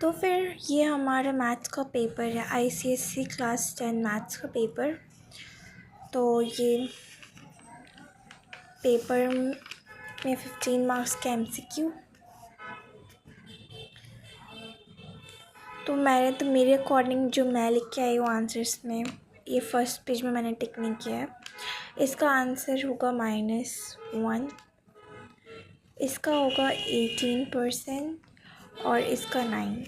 तो फिर ये हमारा मैथ्स का पेपर है, आईसीएसई क्लास 10 मैथ्स का पेपर। तो ये पेपर में 15 मार्क्स का एमसीक्यू। तो मेरे अकॉर्डिंग जो मैं लिख के आई हूँ आंसर्स में, ये फर्स्ट पेज में मैंने टिक नहीं किया है। इसका आंसर होगा -1, इसका होगा 18% और इसका 9।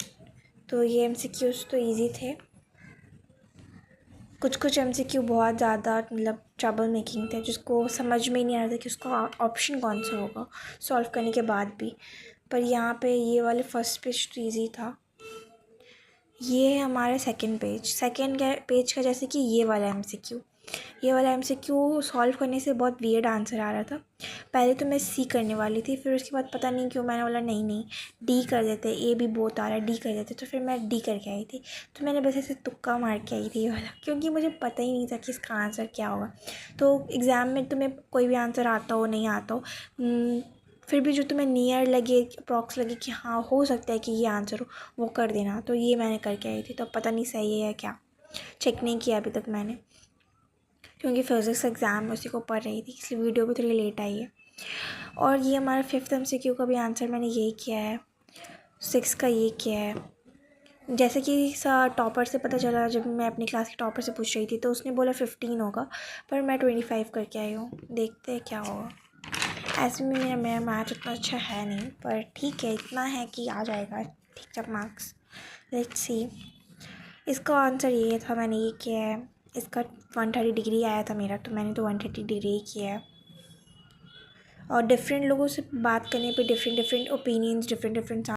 तो ये एमसीक्यूज़ तो इजी थे। कुछ एमसीक्यू बहुत ज़्यादा मतलब ट्रबल मेकिंग थे, जिसको समझ में ही नहीं आ रहा था कि उसका ऑप्शन कौन सा होगा सॉल्व करने के बाद भी। पर यहाँ पे ये वाले फर्स्ट पेज तो ईजी था। ये है हमारा सेकंड पेज का जैसे कि ये वाला एमसीक्यू सॉल्व करने से बहुत वियर्ड आंसर आ रहा था। पहले तो मैं सी करने वाली थी, फिर उसके बाद पता नहीं क्यों मैंने बोला नहीं डी कर देते, ए भी बहुत आ रहा है, डी कर देते। तो फिर मैं डी करके आई थी। तो मैंने बस ऐसे तुक्का मार के आई थी ये वाला, क्योंकि मुझे पता ही नहीं था कि इसका आंसर क्या होगा। तो एग्ज़ाम में तुम्हें कोई भी आंसर आता हो नहीं आता हो, फिर भी जो तुम्हें नियर लगे, अप्रॉक्स लगे कि हाँ हो सकता है कि ये आंसर हो, वो कर देना। तो ये मैंने करके आई थी। तो पता नहीं सही है या क्या, चेक नहीं किया अभी तक मैंने, क्योंकि फिज़िक्स एग्ज़ाम उसी को पढ़ रही थी, इसलिए वीडियो भी थोड़ी लेट आई है। और ये हमारा 5th एमसीक्यू का भी आंसर मैंने यही किया है, 6 का ये किया है। जैसे कि टॉपर से पता चला, जब मैं अपनी क्लास के टॉपर से पूछ रही थी तो उसने बोला 15 होगा, पर मैं 25 करके आई हूँ। देखते हैं क्या होगा। ऐसे में मेरा मैथ उतना अच्छा है नहीं, पर ठीक है, इतना है कि आ जाएगा ठीक ठाक मार्क्स। Let's see. इसका आंसर ये था, मैंने ये किया है। इसका 130 डिग्री आया था मेरा, तो मैंने तो 130 डिग्री ही किया है। और डिफरेंट लोगों से बात करने पे डिफरेंट ओपिनियंस, डिफरेंट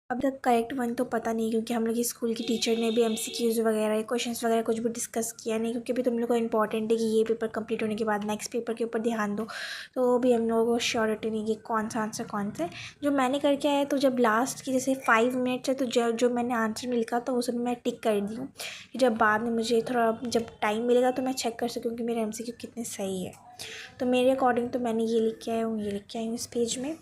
अब तक करेक्ट वन तो पता नहीं, क्योंकि हम लोग की स्कूल की टीचर ने भी एमसीक्यूज़ वगैरह, क्वेश्चंस वगैरह कुछ भी डिस्कस किया नहीं, क्योंकि अभी तुम लोग को इंपॉर्टेंट है कि ये पेपर कंप्लीट होने के बाद नेक्स्ट पेपर के ऊपर ध्यान दो। तो अभी हम लोगों को श्योरिटी नहीं कि कौन सा आंसर कौन सा है। जो मैंने करके आया, तो जब लास्ट की जैसे 5 मिनट्स है, तो जो मैंने आंसर में लिखा तो वो सब मैं टिक कर दी हूँ, कि जब बाद में मुझे थोड़ा जब टाइम मिलेगा तो मैं चेक कर सकूँ कि मेरे एमसीक्यू कितने सही है। तो मेरे अकॉर्डिंग तो मैंने ये लिख के आई हूँ, ये लिख के आई हूँ इस पेज में।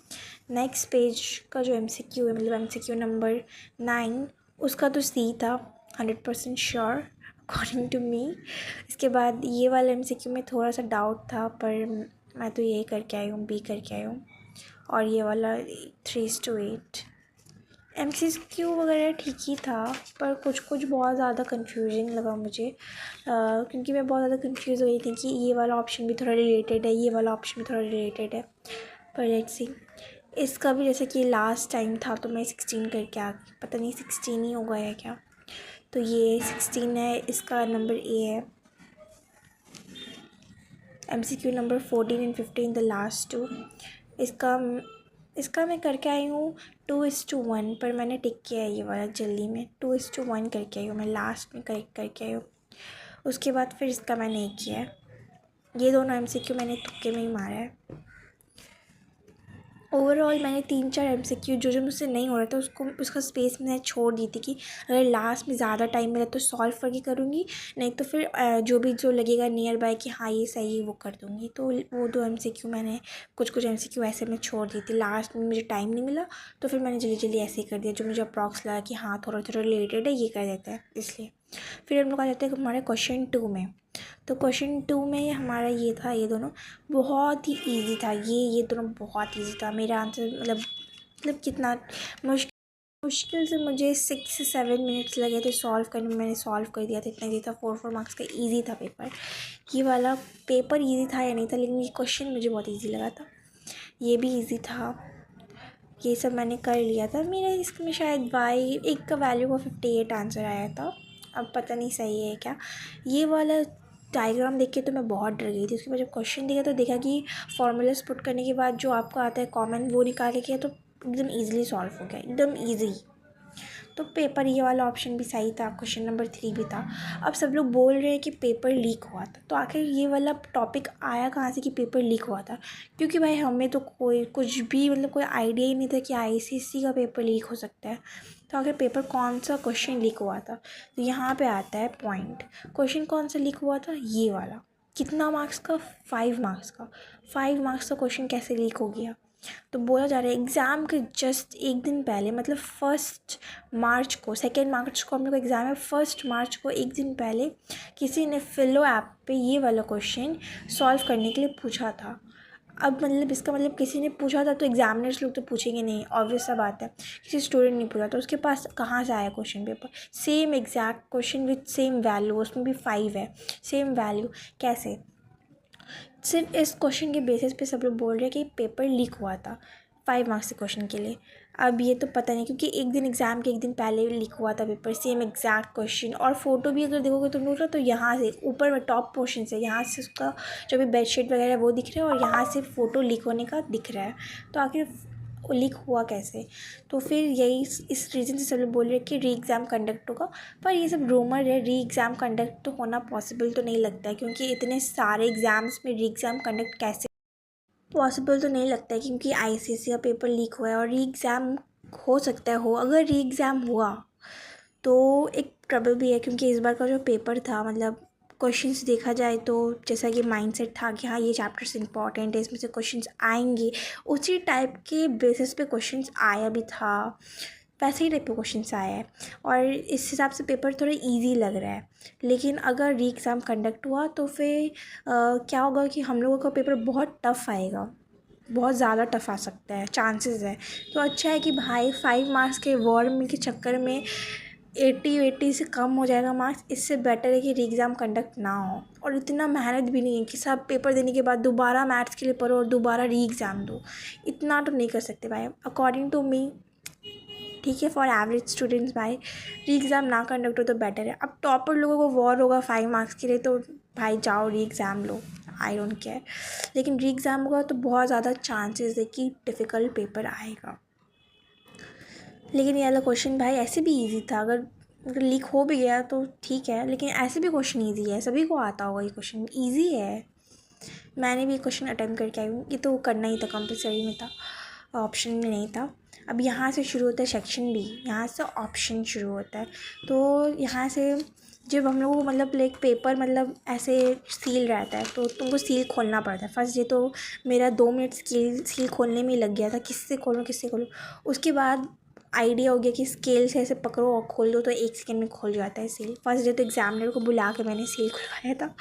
नेक्स्ट पेज का जो एमसीक्यू है, मतलब एमसीक्यू नंबर 9, उसका तो सी था 100% श्योर अकॉर्डिंग टू मी। इसके बाद ये वाला एमसीक्यू में थोड़ा सा डाउट था, पर मैं तो यही करके आई हूँ, बी करके आई हूँ। और ये वाला 3:8 एमसीक्यू वगैरह ठीक ही था, पर कुछ बहुत ज़्यादा कंफ्यूजिंग लगा मुझे, क्योंकि मैं बहुत ज़्यादा कंफ्यूज हो गई थी कि ये वाला ऑप्शन भी थोड़ा रिलेटेड है, ये वाला ऑप्शन भी थोड़ा रिलेटेड है। पर लेट्स सी। इसका भी जैसे कि लास्ट टाइम था तो मैं 16 करके आ गई, पता नहीं 16 ही होगा या क्या। तो ये 16 है, इसका नंबर ए है। MCQ number 14 and 15, the last 2। इसका मैं करके आई हूँ 2:1, पर मैंने टिक किया है ये वाला जल्दी में, 2:1 करके आई हूँ मैं, लास्ट में करेक्ट करके आई हूँ। उसके बाद फिर इसका मैंने नहीं किया है। ये दोनों एमसीक्यू मैंने तुक्के में ही मारा है। ओवरऑल मैंने 3-4 एमसीक्यू जो मुझसे नहीं हो रहा था, उसका स्पेस मैंने छोड़ दी थी कि अगर लास्ट में ज़्यादा टाइम मिला तो सॉल्व करके करूँगी, नहीं तो फिर जो लगेगा नियर बाय कि हाँ ये सही है वो कर दूँगी। तो वो 2 एमसीक्यू मैंने, कुछ एमसीक्यू ऐसे मैं छोड़ दी थी, लास्ट में मुझे टाइम नहीं मिला तो फिर मैंने जल्दी ऐसे ही कर दिया, जो मुझे अप्रॉक्स लगा कि हाँ थोड़ा रिलेटेड है, ये कर देता है इसलिए। फिर हम लोग आ जाते हैं हमारे क्वेश्चन 2 में। तो क्वेश्चन 2 में हमारा ये था, ये दोनों बहुत ही इजी था, ये दोनों बहुत इजी था। मेरा आंसर मतलब कितना मुश्किल से मुझे 6 से 7 मिनट्स लगे थे सॉल्व करने में, मैंने सॉल्व कर दिया था, इतना इजी था। 4 मार्क्स का इजी था पेपर। ये वाला पेपर इजी था या नहीं था, लेकिन ये क्वेश्चन मुझे बहुत इजी लगा था। ये भी इजी था, ये सब मैंने कर लिया था। मेरा इसमें शायद वाई एक का वैल्यू का 58 आंसर आया था, अब पता नहीं सही है क्या। ये वाला डायग्राम देख के तो मैं बहुत डर गई थी। उसके बाद जब क्वेश्चन देखा तो देखा कि फॉर्मूलाज पुट करने के बाद जो आपको आता है कॉमन, वो निकाल के किया तो एकदम ईजिली सॉल्व हो गया, एकदम ईजी। तो पेपर ये वाला ऑप्शन भी सही था, क्वेश्चन नंबर 3 भी था। अब सब लोग बोल रहे हैं कि पेपर लीक हुआ था, तो आखिर ये वाला टॉपिक आया कहाँ से कि पेपर लीक हुआ था? क्योंकि भाई हमें तो कोई कुछ भी मतलब कोई आइडिया ही नहीं था कि आईसीएसई का पेपर लीक हो सकता है। तो आखिर पेपर कौन सा क्वेश्चन लीक हुआ था? तो यहाँ पे आता है पॉइंट, क्वेश्चन कौन सा लीक हुआ था? ये वाला। कितना मार्क्स का? 5 मार्क्स का। 5 मार्क्स का क्वेश्चन कैसे लीक हो गया? तो बोला जा रहा है एग्ज़ाम के जस्ट एक दिन पहले, मतलब 1 मार्च को, 2 मार्च को हम लोग एग्ज़ाम है, 1 मार्च को एक दिन पहले किसी ने फिलो ऐप पे ये वाला क्वेश्चन सॉल्व करने के लिए पूछा था। अब मतलब इसका मतलब किसी ने पूछा था तो एग्जामिनर्स लोग तो पूछेंगे नहीं, ऑब्वियस सा बात है। किसी स्टूडेंट ने पूछा तो उसके पास कहाँ से आया question paper, same exact question with same value, उसमें भी 5 है, सेम वैल्यू, कैसे? सिर्फ इस क्वेश्चन के बेसिस पे सब लोग बोल रहे हैं कि पेपर लीक हुआ था 5 मार्क्स के क्वेश्चन के लिए। अब ये तो पता नहीं, क्योंकि एक दिन एग्ज़ाम के एक दिन पहले लीक हुआ था पेपर, सेम एग्जैक्ट क्वेश्चन, और फोटो भी अगर देखोगे तुम लोग तो यहाँ से ऊपर में टॉप पोर्शन से, यहाँ से उसका जो भी बेडशीट वगैरह है वो दिख रहा है, और यहाँ से फ़ोटो लीक होने का दिख रहा है। तो आखिर लीक हुआ कैसे? तो फिर यही इस रीज़न से सब लोग बोल रहे हैं कि री एग्ज़ाम कंडक्ट होगा। पर ये सब रूमर है, री एग्ज़ाम कंडक्ट तो होना पॉसिबल तो नहीं लगता है, क्योंकि इतने सारे एग्ज़ाम्स में री एग्ज़ाम कंडक्ट कैसे पॉसिबल तो नहीं लगता है, क्योंकि आईसीएसई का पेपर लीक हुआ है। और री एग्ज़ाम हो सकता है हो, अगर री एग्ज़ाम हुआ तो एक ट्रबल भी है, क्योंकि इस बार का जो पेपर था, मतलब क्वेश्चंस देखा जाए तो जैसा कि माइंडसेट था कि हाँ ये चैप्टर्स इंपॉर्टेंट है, इसमें से क्वेश्चंस आएंगे, उसी टाइप के बेसिस पे क्वेश्चंस आया भी था, वैसे ही टाइप के क्वेश्चंस आए हैं, और इस हिसाब से पेपर थोड़ा इजी लग रहा है। लेकिन अगर री एग्ज़ाम कंडक्ट हुआ तो फिर क्या होगा कि हम लोगों का पेपर बहुत टफ़ आएगा, बहुत ज़्यादा टफ आ सकता है, चांसेस है। तो अच्छा है कि भाई 5 मार्क्स के वॉर में के चक्कर में 80 से कम हो जाएगा मार्क्स, इससे बेटर है कि री एग्ज़ाम कंडक्ट ना हो। और इतना मेहनत भी नहीं है कि सब पेपर देने के बाद दोबारा मैथ्स के लिए पढ़ो और दोबारा री एग्ज़ाम दो, इतना तो नहीं कर सकते भाई, अकॉर्डिंग टू मी। ठीक है, फॉर एवरेज स्टूडेंट्स भाई री एग्ज़ाम ना कंडक्ट हो तो बेटर है। अब टॉपर लोगों को वॉर होगा 5 मार्क्स के लिए, तो भाई जाओ री exam low, I don't care. लेकिन री एग्ज़ाम होगा तो बहुत ज़्यादा चांसेस है कि डिफ़िकल्ट पेपर आएगा। लेकिन ये वाला क्वेश्चन भाई ऐसे भी इजी था, अगर लीक हो भी गया तो ठीक है, लेकिन ऐसे भी क्वेश्चन इजी है, सभी को आता होगा, ये क्वेश्चन इजी है। मैंने भी क्वेश्चन अटेम्प्ट करके आई हूँ, ये तो करना ही था, कंपलसरी में था, ऑप्शन में नहीं था। अब यहाँ से शुरू होता है सेक्शन बी, यहाँ से ऑप्शन शुरू होता है। तो यहाँ से जब हम लोग को मतलब लाइक पेपर मतलब ऐसे सील रहता है, तो तुमको सील खोलना पड़ता है फर्स्ट। ये तो मेरा 2 मिनट सील खोलने में ही लग गया था, किससे खोलूँ। उसके बाद आइडिया हो गया कि स्केल से ऐसे पकड़ो और खोल दो तो 1 सेकेंड में खोल जाता है सील। फर्स्ट डे तो एग्जामिनर को बुला के मैंने सील खुलवाया था।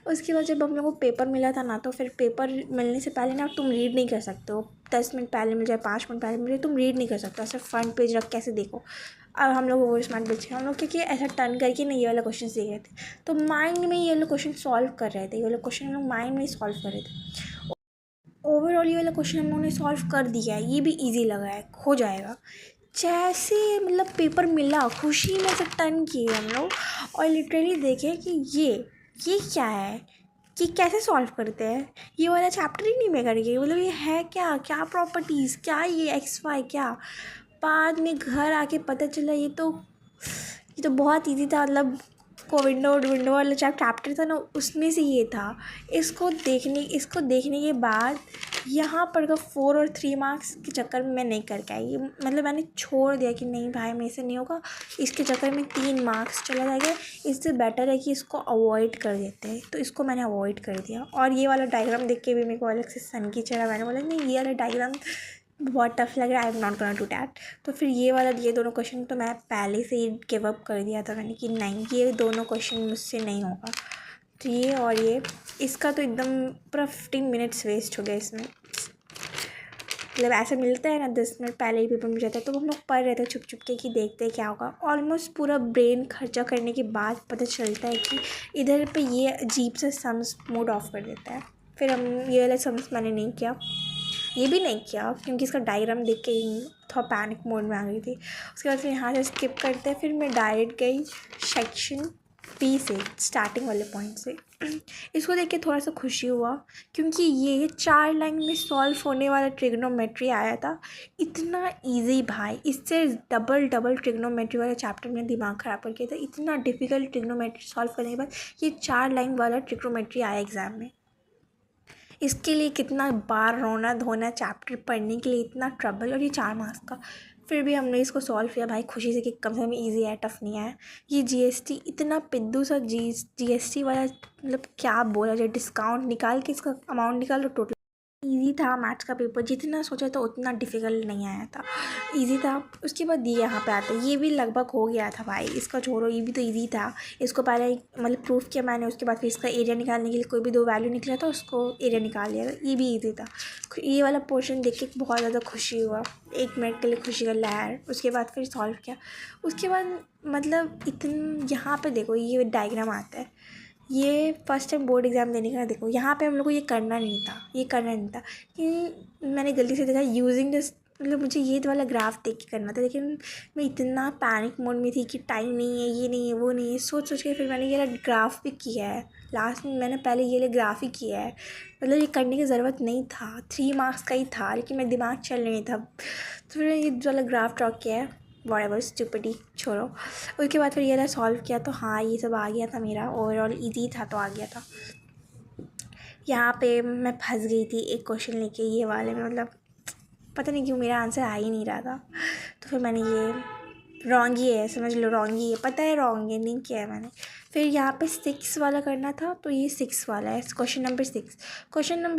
उसके बाद जब हम लोग को पेपर मिला था ना, तो फिर पेपर मिलने से पहले ना तुम रीड नहीं कर सकते हो, 10 मिनट पहले मिल जाए, 5 मिनट पहले मिल जाए, तुम रीड नहीं कर सकते, ऐसे फ्रंट पेज रख कैसे देखो। अब हम लोग वो स्मार्ट बच्चे, हम लोग क्योंकि ऐसा टर्न करके नहीं ये वाला क्वेश्चन देख रहे थे, तो माइंड में ये वाला क्वेश्चन सॉल्व कर रहे थे, ये वाला क्वेश्चन हम लोग माइंड में ही सॉल्व कर रहे थे। ओवरऑल ये वाला क्वेश्चन हम लोगों ने सॉल्व कर दिया है, ये भी ईजी लगा है, हो जाएगा। जैसे मतलब पेपर मिला, खुशी में से टर्न किए हम लोग, और लिटरली देखे कि ये क्या है, कि कैसे सॉल्व करते हैं, ये वाला चैप्टर ही नहीं मैं करके, मतलब ये है क्या, क्या प्रॉपर्टीज़, क्या ये एक्स वाई क्या। बाद में घर आके पता चला ये तो बहुत ईजी था, मतलब को विंडो वाला चैप्टर था ना, उसमें से ये था। इसको देखने के बाद यहाँ पर का 4 और 3 मार्क्स के चक्कर में मैं नहीं करके आई, मतलब मैंने छोड़ दिया कि नहीं भाई मेरे से नहीं होगा, इसके चक्कर में 3 मार्क्स चला जाएगा, इससे बेटर है कि इसको अवॉइड कर देते हैं। तो इसको मैंने अवॉइड कर दिया, और ये वाला डायग्राम देख के भी मेरे को अलग से सन की चढ़ा, मैंने बोला नहीं ये वाला डायग्राम बहुत टफ लग रहा है, I am not gonna do that. तो फिर ये दोनों क्वेश्चन तो मैं पहले से ही गिव अप कर दिया था मैंने कि नहीं ये दोनों क्वेश्चन मुझसे नहीं होगा। तो ये और ये इसका तो एकदम पूरा 15 मिनट्स वेस्ट हो गया इसमें। मतलब ऐसे मिलता है ना 10 मिनट पहले ही पेपर मिल जाता है, तो हम लोग पढ़ रहे थे छुप छुप के कि देखते हैं क्या होगा। ऑलमोस्ट पूरा ब्रेन खर्चा करने के बाद पता चलता है कि इधर पे ये अजीब से सम्स मूड ऑफ कर देता है। फिर हम ये वाला सम्स मैंने नहीं किया, ये भी नहीं किया, क्योंकि इसका डायग्राम देख के थोड़ा पैनिक मोड में आ गई थी। उसके बाद फिर यहाँ से स्किप करते हैं, फिर मैं डायरेक्ट गई सेक्शन बी से, स्टार्टिंग वाले पॉइंट से। इसको देख के थोड़ा सा खुशी हुआ, क्योंकि ये 4 लाइन में सॉल्व होने वाला ट्रिग्नोमेट्री आया था, इतना इजी भाई, इससे डबल ट्रिग्नोमेट्री वाला चैप्टर में दिमाग ख़राब कर किया था। इतना डिफिकल्ट ट्रिग्नोमेट्री सॉल्व करने के बाद ये 4 लाइन वाला ट्रिग्नोमेट्री आया एग्ज़ाम में। इसके लिए कितना बार रोना धोना, चैप्टर पढ़ने के लिए इतना ट्रबल, और ये 4 मार्क्स का। फिर भी हमने इसको सॉल्व किया भाई खुशी से कि कम से कम ईजी है, टफ नहीं आया। ये जीएसटी इतना पिद्दू सा जीएसटी वाला, मतलब क्या बोला जाए, डिस्काउंट निकाल के इसका अमाउंट निकाल लो टोटल इजी था मैथ्स का पेपर, जितना सोचा था उतना डिफ़िकल्ट नहीं आया था, इजी था। उसके बाद ये यहाँ पे आता है, ये भी लगभग हो गया था भाई, इसका छोड़ो, ये भी तो इजी था। इसको पहले मतलब प्रूफ किया मैंने, उसके बाद फिर इसका एरिया निकालने के लिए कोई भी दो वैल्यू निकला था उसको एरिया निकाल लिया था, ये भी ईजी था। ये वाला पोर्शन देख के बहुत ज़्यादा खुशी हुआ, 1 मिनट के लिए खुशी का लहर। उसके बाद फिर सॉल्व किया, उसके बाद मतलब यहाँ पे देखो ये डायग्राम आता है, ये फर्स्ट टाइम बोर्ड एग्ज़ाम देने का। देखो यहाँ पे हम लोग को ये करना नहीं था, कि मैंने गलती से देखा यूजिंग दिस, मतलब मुझे ये वाला ग्राफ देख के करना था, लेकिन मैं इतना पैनिक मोड में थी कि टाइम नहीं है, ये नहीं है, वो नहीं है, सोच के फिर मैंने ये ग्राफ भी किया है। लास्ट में मैंने पहले ये ग्राफ ही किया है, मतलब ये करने की ज़रूरत नहीं था, 3 मार्क्स का ही था, लेकिन मेरा दिमाग चल नहीं था, तो फिर ये वाला ग्राफ ड्रॉ किया है। व्हाटएवर स्टूपिडी, छोड़ो। उसके बाद फिर ये सॉल्व किया तो हाँ ये सब आ गया था, मेरा ओवरऑल ईजी था तो आ गया था। यहाँ पे मैं फंस गई थी एक क्वेश्चन लेके, ये वाले में मतलब पता नहीं क्यों मेरा आंसर आ ही नहीं रहा था, तो फिर मैंने ये रॉन्ग ही है, समझ लो रॉन्ग ही है, पता है रॉन्ग है, नहीं किया है मैंने। फिर यहाँ पे 6 वाला करना था, तो ये 6 वाला है, क्वेश्चन नंबर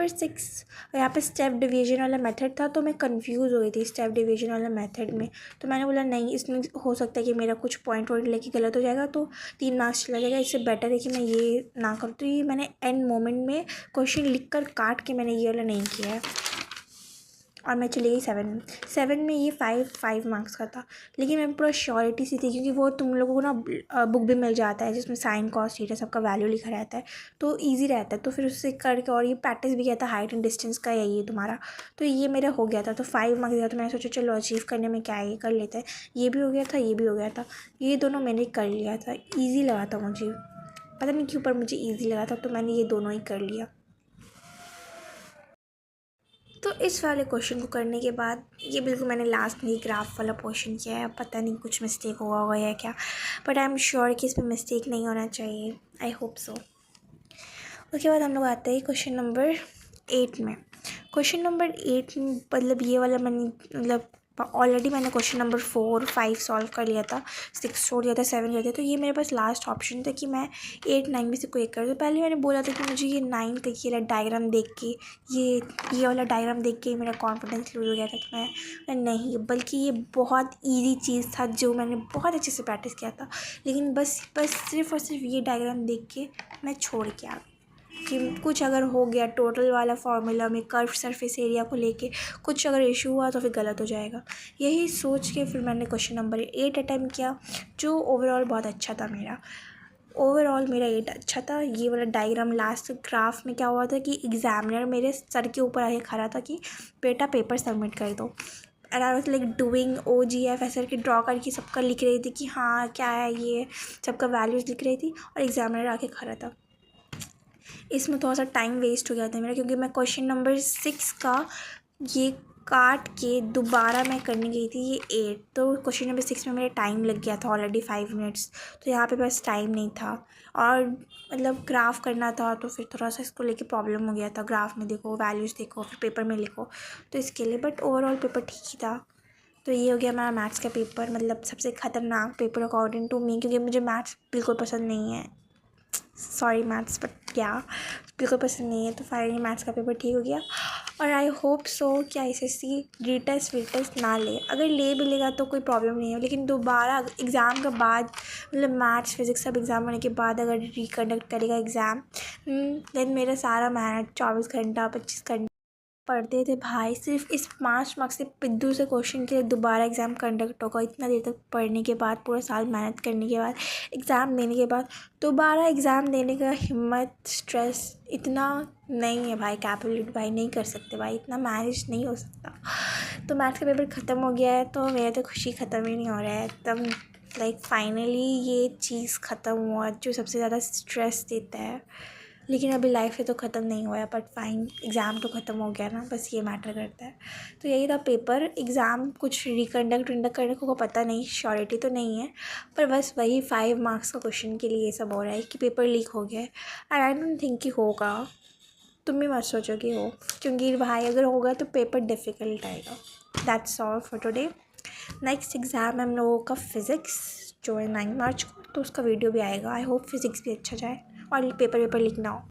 6। यहाँ पे स्टेप डिवीजन वाला मेथड था, तो मैं कंफ्यूज हो गई थी स्टेप डिवीजन वाला मेथड में, तो मैंने बोला नहीं इसमें हो सकता है कि मेरा कुछ पॉइंट लेके गलत हो जाएगा, तो 3 मार्क्स चला जाएगा, इससे बेटर है कि मैं ये ना करूँ। तो ये मैंने एंड मोमेंट में क्वेश्चन लिख कर काट के मैंने ये वाला नहीं किया है, और मैं चली गई 7 में। ये 5 मार्क्स का था, लेकिन मैं पूरा श्योरिटी सी थी, क्योंकि वो तुम लोगों को ना बुक भी मिल जाता है जिसमें साइन कॉस थीटा सबका वैल्यू लिखा रहता है, तो इजी रहता है। तो फिर उससे करके, और ये प्रैक्टिस भी किया था, हाइट एंड डिस्टेंस का है ये तुम्हारा, तो ये मेरा हो गया था। तो 5 मार्क्स दिया, तो मैंने सोचा चलो अचीव करने में क्या है, ये कर लेते हैं। ये भी हो गया था, ये भी हो गया था, ये दोनों मैंने कर लिया था। ईजी लगा था मुझे, पता नहीं क्यों पर मुझे ईजी लगा था, तो मैंने ये दोनों ही कर लिया। तो इस वाले क्वेश्चन को करने के बाद ये बिल्कुल मैंने लास्ट में ग्राफ वाला क्वेश्चन किया है, पता नहीं कुछ मिस्टेक हुआ होगा या क्या, बट आई एम श्योर कि इसमें मिस्टेक नहीं होना चाहिए, आई होप सो। उसके बाद हम लोग आते हैं क्वेश्चन नंबर 8 में। क्वेश्चन नंबर 8 में मतलब ये वाला मैंने मतलब ऑलरेडी मैंने क्वेश्चन नंबर 4, 5 सॉल्व कर लिया था, 6 छोड़ दिया था, 7 कर दिया, तो ये मेरे पास लास्ट ऑप्शन था कि मैं 8, 9 में से कोई एक कर दूँ। पहले मैंने बोला था कि मुझे ये 9 का ये डायग्राम देख के, ये वाला डायग्राम देख के मेरा कॉन्फिडेंस लूज हो गया था, तो मैं नहीं, बल्कि ये बहुत ईजी चीज़ था जो मैंने बहुत अच्छे से प्रैक्टिस किया था, लेकिन बस सिर्फ और सिर्फ ये डायग्राम देख के मैं छोड़ के आ गई कि कुछ अगर हो गया टोटल वाला फार्मूला में कर्व सरफेस एरिया को लेके कुछ अगर इशू हुआ तो फिर गलत हो जाएगा। यही सोच के फिर मैंने क्वेश्चन नंबर 8 अटैम्प्ट किया, जो ओवरऑल बहुत अच्छा था मेरा। ओवरऑल मेरा 8 अच्छा था। ये वाला डायग्राम लास्ट ग्राफ में क्या हुआ था कि एग्जामिनर मेरे सर के ऊपर आके खड़ा था कि बेटा पेपर सबमिट कर दो, and I was like doing OGF ऐसे करके ड्रॉ करके सबका लिख रही थी कि हाँ क्या है ये, सबका वैल्यूज़ लिख रही थी, और एग्जामिनर आके खड़ा था। इसमें थोड़ा सा टाइम वेस्ट हो गया था मेरा, क्योंकि मैं क्वेश्चन नंबर 6 का ये काट के दोबारा मैं करने गई थी ये 8, तो क्वेश्चन नंबर 6 में मेरा टाइम लग गया था ऑलरेडी 5 मिनट्स, तो यहाँ पे बस टाइम नहीं था, और मतलब ग्राफ करना था, तो फिर थोड़ा सा इसको लेके प्रॉब्लम हो गया था। ग्राफ में देखो, वैल्यूज़ देखो, फिर पेपर में लिखो, तो इसके लिए, बट ओवरऑल पेपर ठीक ही था। तो ये हो गया मेरा मैथ्स का पेपर, मतलब सबसे ख़तरनाक पेपर अकॉर्डिंग टू मी, क्योंकि मुझे मैथ्स बिल्कुल पसंद नहीं है, सॉरी मैथ्स, बट क्या बिल्कुल पसंद नहीं है। तो फाइनली मैथ्स का पेपर ठीक हो गया, और आई होप सो कि SSC रीटेस्ट ना ले, अगर ले भी लेगा तो कोई प्रॉब्लम नहीं है, लेकिन दोबारा एग्ज़ाम के बाद, मतलब मैथ्स फिज़िक्स सब एग्ज़ाम होने के बाद अगर रिकंडक्ट करेगा एग्ज़ाम, देन मेरा सारा मेहनत 24 घंटा 25 घंटा पढ़ते थे भाई, सिर्फ इस 5 मार्क्स से पिद्दू से क्वेश्चन के लिए दोबारा एग्ज़ाम कंडक्ट होगा। इतना देर तक पढ़ने के बाद, पूरा साल मेहनत करने के बाद, एग्ज़ाम देने के बाद दोबारा एग्ज़ाम देने का हिम्मत, स्ट्रेस इतना नहीं है भाई, कैपेबिलिटी भाई नहीं कर सकते भाई, इतना मैनेज नहीं हो सकता। तो मैथ्स का पेपर ख़त्म हो गया है, तो मेरा तो खुशी ख़त्म ही नहीं हो रहा है एकदम, लाइक फाइनली ये चीज़ ख़त्म हुआ जो सबसे ज़्यादा स्ट्रेस देता है। लेकिन अभी लाइफ से तो ख़त्म नहीं हुआ है, बट फाइन, एग्ज़ाम तो ख़त्म हो गया ना, बस ये मैटर करता है। तो यही था पेपर, एग्ज़ाम कुछ रिकंडक्ट करने को पता नहीं, श्योरिटी तो नहीं है, पर बस वही 5 मार्क्स का क्वेश्चन के लिए ये सब हो रहा है कि पेपर लीक हो गया है, एंड आई डोंट थिंक कि होगा, तुम भी मत सोचो कि हो, क्योंकि भाई अगर होगा तो पेपर डिफ़िकल्ट आएगा। That's all for today. Next exam है हम लोगों का फ़िज़िक्स, जो है 9 मार्च को, तो उसका वीडियो भी आएगा। आई होप फिज़िक्स भी अच्छा जाए और पेपर लिखना हो।